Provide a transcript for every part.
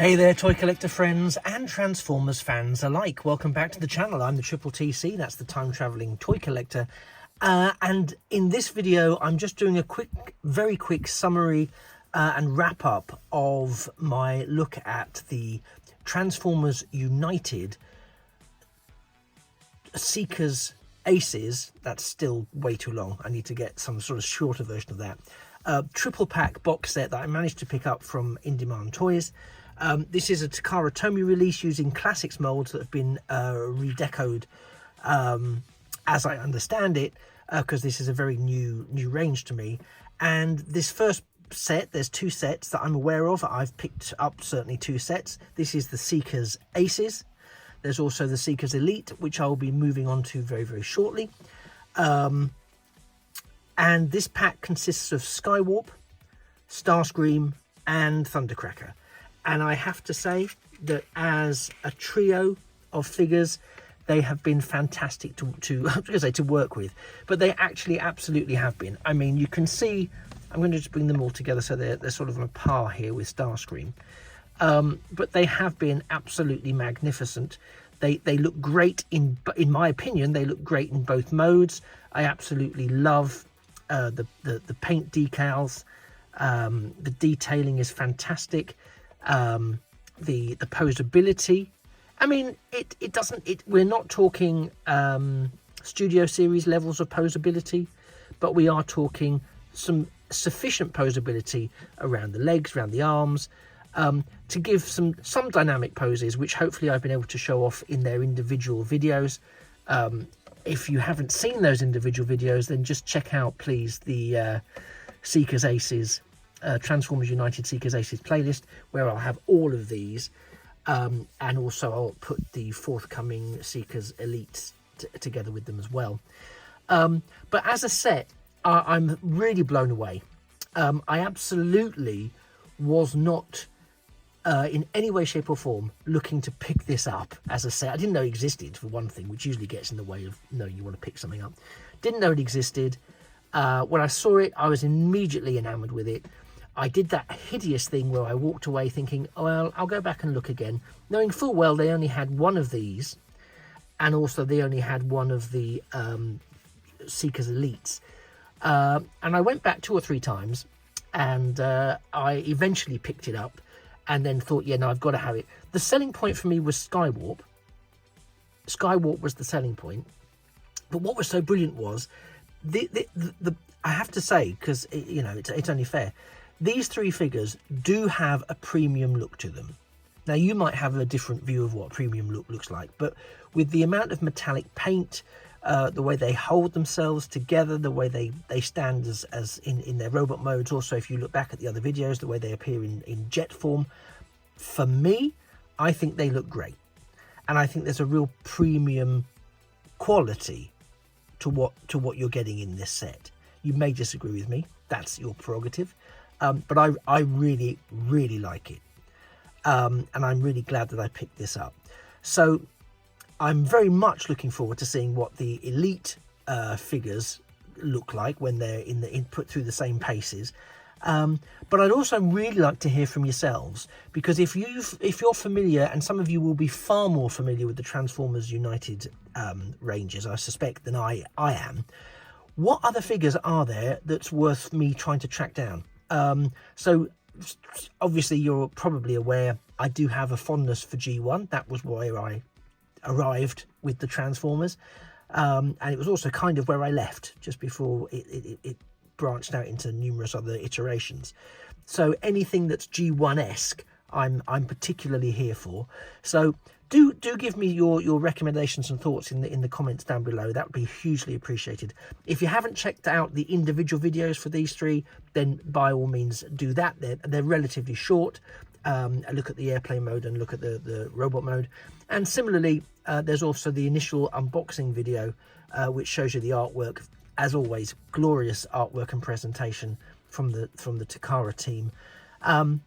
Hey there, toy collector friends and Transformers fans alike. Welcome back to the channel. I'm the Triple TC, that's the time traveling toy collector. And in this video, I'm just doing a very quick summary and wrap up of my look at the Transformers United Seekers Aces. That's still way too long. I need to get some sort of shorter version of that. Triple pack box set that I managed to pick up from In Demand Toys. This is a Takara Tomy release using classics molds that have been redecoed, as I understand it, because this is a very new range to me. And this first set, there's two sets that I'm aware of. I've picked up certainly two sets. This is the Seekers Aces. There's also the Seekers Elite, which I'll be moving on to very, very shortly. And this pack consists of Skywarp, Starscream, and Thundercracker. And I have to say that as a trio of figures, they have been fantastic to work with. But they actually absolutely have been. I mean, you can see, I'm going to just bring them all together so they're sort of on a par here with Starscream. But they have been absolutely magnificent. They look great in my opinion. They look great in both modes. I absolutely love the paint decals. The detailing is fantastic. The posability. I mean, we're not talking studio series levels of posability, but we are talking some sufficient posability around the legs, around the arms, to give some dynamic poses, which hopefully I've been able to show off in their individual videos. If you haven't seen those individual videos, then just check out, please, the Seekers Aces, Transformers United Seekers Aces playlist, where I'll have all of these, and also I'll put the forthcoming Seekers Elites together with them as well. But as a set, I'm really blown away. I absolutely was not in any way, shape or form looking to pick this up as a set. I didn't know it existed, for one thing, which usually gets in the way of knowing you want to pick something up. Didn't know it existed. When I saw it, I was immediately enamored with it. I did that hideous thing where I walked away thinking, oh, well, I'll go back and look again, knowing full well they only had one of these, and also they only had one of the Seekers Elites. And I went back 2 or 3 times, and I eventually picked it up, and then thought, yeah, no, I've got to have it. The selling point for me was Skywarp. Skywarp was the selling point. But what was so brilliant was, I have to say, because you know it's only fair, these 3 figures do have a premium look to them. Now, you might have a different view of what premium look looks like, but with the amount of metallic paint, the way they hold themselves together, the way they stand as in their robot modes, also if you look back at the other videos, the way they appear in jet form, for me, I think they look great. And I think there's a real premium quality to what you're getting in this set. You may disagree with me, that's your prerogative, but I really, really like it, and I'm really glad that I picked this up. So I'm very much looking forward to seeing what the Elite figures look like when they're put through the same paces. But I'd also really like to hear from yourselves, because if you're familiar, and some of you will be far more familiar with the Transformers United ranges, I suspect, than I am, what other figures are there that's worth me trying to track down? So obviously you're probably aware I do have a fondness for G1. That was where I arrived with the Transformers, and it was also kind of where I left just before it branched out into numerous other iterations. So anything that's G1-esque, I'm particularly here for. So do give me your recommendations and thoughts in the comments down below. That would be hugely appreciated. If you haven't checked out the individual videos for these 3, then by all means do that. They're relatively short. A look at the airplane mode and look at the robot mode. And similarly, there's also the initial unboxing video, which shows you the artwork. As always, glorious artwork and presentation from the Takara team. I'm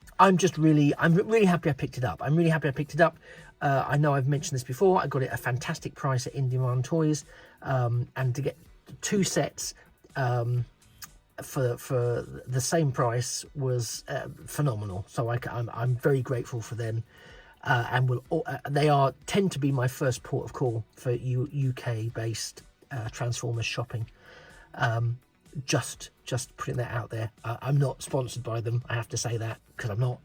really happy I picked it up. I'm really happy I picked it up. I know I've mentioned this before. I got it at a fantastic price at In Demand Toys, and to get 2 sets for the same price was phenomenal. So I'm very grateful for them, and they tend to be my first port of call for UK based Transformers shopping. Just putting that out there. I'm not sponsored by them, I have to say that, because I'm not.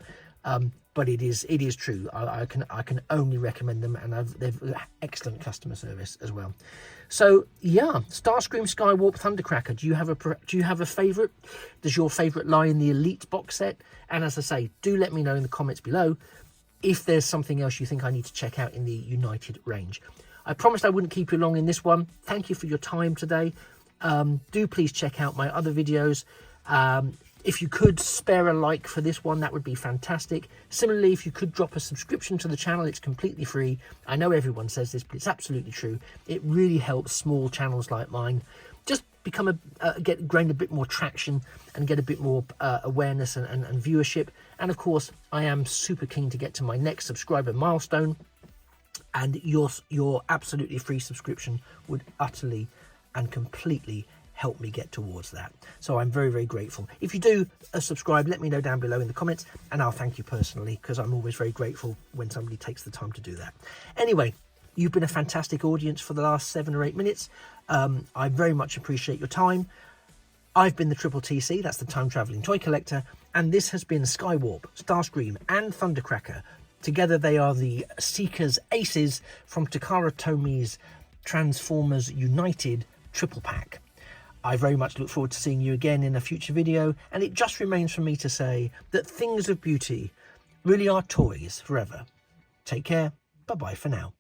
But it is true. I can only recommend them, and they've excellent customer service as well. So yeah, Starscream, Skywarp, Thundercracker. Do you have a favourite? Does your favourite lie in the Elite box set? And as I say, do let me know in the comments below if there's something else you think I need to check out in the United range. I promised I wouldn't keep you long in this one. Thank you for your time today. Do please check out my other videos. If you could spare a like for this one, that would be fantastic. Similarly, if you could drop a subscription to the channel, it's completely free. I know everyone says this, but it's absolutely true. It really helps small channels like mine just become gain a bit more traction and get a bit more awareness and viewership. And of course, I am super keen to get to my next subscriber milestone, and your absolutely free subscription would utterly and completely help me get towards that. So I'm very, very grateful. If you do subscribe, let me know down below in the comments, and I'll thank you personally, because I'm always very grateful when somebody takes the time to do that. Anyway, you've been a fantastic audience for the last 7 or 8 minutes. I very much appreciate your time. I've been the Triple TC, that's the Time Travelling Toy Collector, and this has been Skywarp, Starscream and Thundercracker. Together they are the Seekers Aces from Takara Tomi's Transformers United triple pack. I very much look forward to seeing you again in a future video, and it just remains for me to say that things of beauty really are toys forever. Take care. Bye-bye for now.